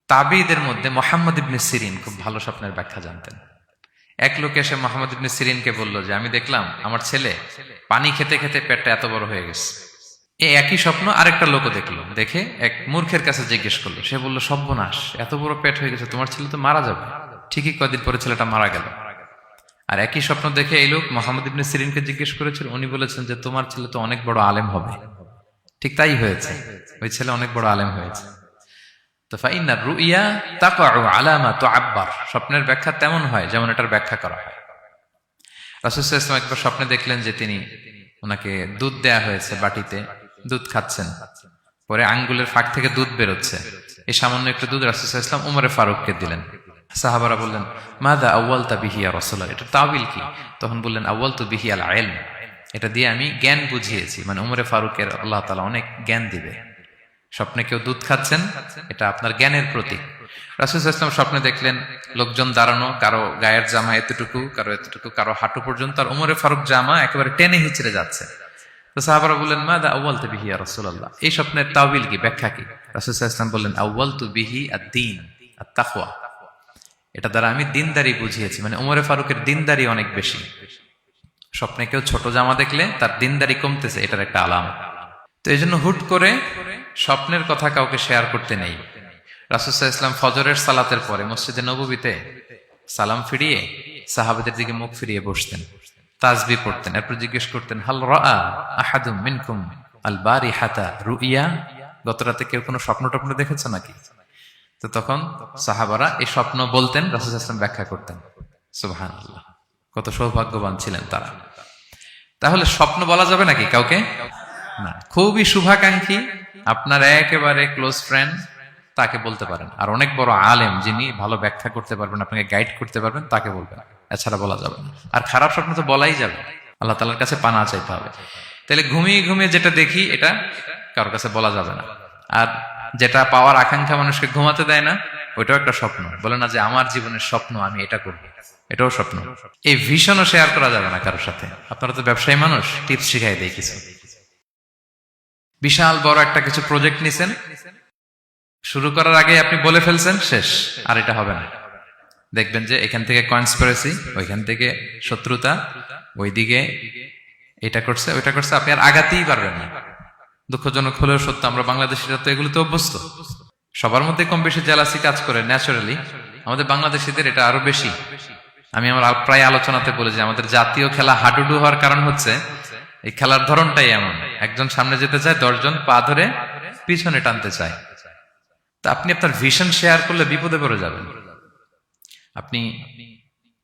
তাবিঈদের মধ্যে মুহাম্মদ ইবনে সিরিন খুব ভালো স্বপ্নের ব্যাখ্যা জানতেন। এক লোক এসে মুহাম্মদ ইবনে সিরিনকে বলল যে আমি দেখলাম আমার ছেলে পানি খেতে খেতে পেটটা এত বড় হয়ে গেছে। এই একই স্বপ্ন আরেকটা লোকও দেখলো, দেখে এক মূর্খের কাছে জিজ্ঞেস করলো। সে বলল, সর্বনাশ, এত বড় পেট হয়ে গেছে, তোমার ছেলে তো মারা যাবে। ঠিকই কয়েকদিন পরে ছেলেটা মারা গেল। আর একই স্বপ্ন দেখে এই লোক মুহাম্মদ ইবনে সিরিনকে জিজ্ঞেস করেছিল, উনি বলেছেন যে তোমার ছেলে তো অনেক বড় আলেম হবে। ঠিক তাই হয়েছে, ওই ছেলে অনেক বড় আলেম হয়েছে। তো ফাইন্না রুইয়া তাকাউ আলা মা তুআব্বার, স্বপ্নের ব্যাখ্যা তেমন হয় যেমন এটার ব্যাখ্যা করা হয়। রাসূল সাল্লাল্লাহু আলাইহি ওয়াসাল্লাম একবার স্বপ্নে দেখলেন যে তিনি ওনাকে দুধ দেয়া হয়েছে, বাটিতে দুধ খাচ্ছেন, পরে আঙ্গুলের ফাঁক থেকে দুধ বেরোচ্ছে। এই সামান্য একটু দুধ রাসূল সাল্লাল্লাহু আলাইহি ওয়াসাল্লাম উমরে ফারুককে দিলেন। সাহাবারা বললেন, মাযা আউয়ালতা বিহি ইয়া রাসূলুল্লাহ, এটা তাওয়িল কি? তখন বললেন, আউয়ালতু বিহি আল ইলম, এটা দিয়ে আমি জ্ঞান বুঝিয়েছি, মানে উমরে ফারুকের আল্লাহ তাআলা অনেক জ্ঞান দিবে। স্বপ্নে কেউ দুধ খাচ্ছেন, এটা আপনার জ্ঞানের প্রতীক। রাসূল সাল্লাল্লাহু আলাইহি ওয়াসাল্লাম স্বপ্নে দেখলেন লোকজন দাঁড়ানো, কারো গায়ের জামা এতটুকু, কারো এতটুকু, কারো হাঁটু পর্যন্ত, আর উমরে ফারুক জামা একেবারে টেনে হিচড়ে যাচ্ছে। তো সাহাবারা বললেন, মাযা আউয়ালতু বিহি ইয়া রাসূলুল্লাহ, এই স্বপ্নের তাওয়িল কি, ব্যাখ্যা কি? রাসূল সাল্লাল্লাহু আলাইহি ওয়াসাল্লাম বললেন, আউয়ালতু বিহি আদ-দীন আত-তাকওয়া, এটা দ্বারা আমি দিনদারি বুঝিয়েছি, মানে উমরে ফারুকের দিনদারি অনেক বেশি। স্বপ্নে কেউ ছোট জামা দেখলে তার দিনদারি কমতেছে, এটার একটা আলামত। তো এই জন্য হুট করে স্বপ্নের কথা কাউকে শেয়ার করতে নেই। রাসূল সাল্লাল্লাহু আলাইহি ওয়াসাল্লাম ফজরের সালাতের পরে মসজিদে নববীতে সালাম ফিরিয়ে সাহাবাদের দিকে মুখ ফিরিয়ে বসতেন, তাসবিহ পড়তেন, এরপর জিজ্ঞেস করতেন, হাল রাআ আহাদুম মিনকুম আল বারিহাতা রুইয়া, গত রাতে কেউ কোনো স্বপ্ন টপ্ন দেখেছে নাকি? তো তখন সাহাবারা এই স্বপ্ন বলতেন, রাসূল সাল্লাল্লাহু আলাইহি ওয়াসাল্লাম ব্যাখ্যা করতেন। সুবহানাল্লাহ, কত সৌভাগ্যবান ছিলেন তারা। তাহলে স্বপ্ন বলা যাবে নাকি কাউকে? না। খুবই শুভাকাঙ্ক্ষী, আপনার একেবারে ক্লোজ ফ্রেন্ড, তাকে বলতে পারেন। আর অনেক বড় আলেম যিনি ভালো ব্যাখ্যা করতে পারবেন, আপনাকে গাইড করতে পারবেন, তাকে বলবেন, এছাড়া বলা যাবে না। আর খারাপ স্বপ্ন তো বলাই যাবে, আল্লাহ তাআলার কাছে পানা চাইতে হবে। তাহলে ঘুমিয়ে ঘুমিয়ে যেটা দেখি এটা কারোর কাছে বলা যাবে না। আর যেটা পাওয়ার আকাঙ্ক্ষা মানুষকে ঘুমাতে দেয় না, ওইটাও একটা স্বপ্ন। বলে না যে আমার জীবনের স্বপ্ন আমি এটা করব, এটাও স্বপ্ন। এই ভিশনও শেয়ার করা যাবে না কারোর সাথে। আপনারা তো ব্যবসায়ী মানুষ, টিপস শিখাই দেয় কিছু। বিশাল বড় একটা কিছু প্রজেক্ট নিছেন, শুরু করার আগে আপনি বলে ফেলছেন, শেষ, আর এটা হবে না। দেখবেন যে এখান থেকে কনস্পিরেসি, ওইখান থেকে শত্রুতা, ওইদিকে এটা করছে ওইটা করছে, আপনি আর আগাতেই পারবেন না। দুঃখজনক হলেও সত্য, আমরা বাংলাদেশিরা তো এগুলোতে অভ্যস্ত। সবার মধ্যে কম বেশি জেলাসি কাজ করে ন্যাচারালি, আমাদের বাংলাদেশিদের এটা আরো বেশি। আমি আমার প্রায় আলোচনাতে বলি যে আমাদের জাতীয় খেলা হাডুডু হওয়ার কারণ হচ্ছে এই খেলার ধরনটাই এমন, একজন সামনে যেতে চায়, 10 জন পা ধরে পিছনে টানতে চায়। তা আপনি আপনার ভিশন শেয়ার করলে বিপদে পড়ে যাবেন। আপনি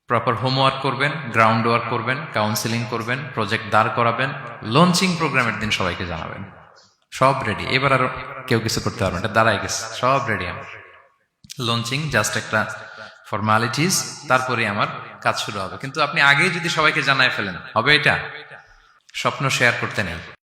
প্রপার হোমওয়ার্ক করবেন, গ্রাউন্ড ওয়ার্ক করবেন, কাউন্সিলিং করবেন, প্রজেক্ট দাঁড় করাবেন, লঞ্চিং প্রোগ্রামের দিন সবাইকে জানাবেন। সব রেডি, এবার আর কেউ কিছু করতে পারবেন, এটা দাঁড়ায় গেছে, সব রেডি আমার। লঞ্চিং জাস্ট একটা ফর্মালিটিস, তারপরে আমার কাজ শুরু হবে। কিন্তু আপনি আগেই যদি সবাইকে জানায় ফেলেন, হবে এটা? স্বপ্ন শেয়ার করতে নেই।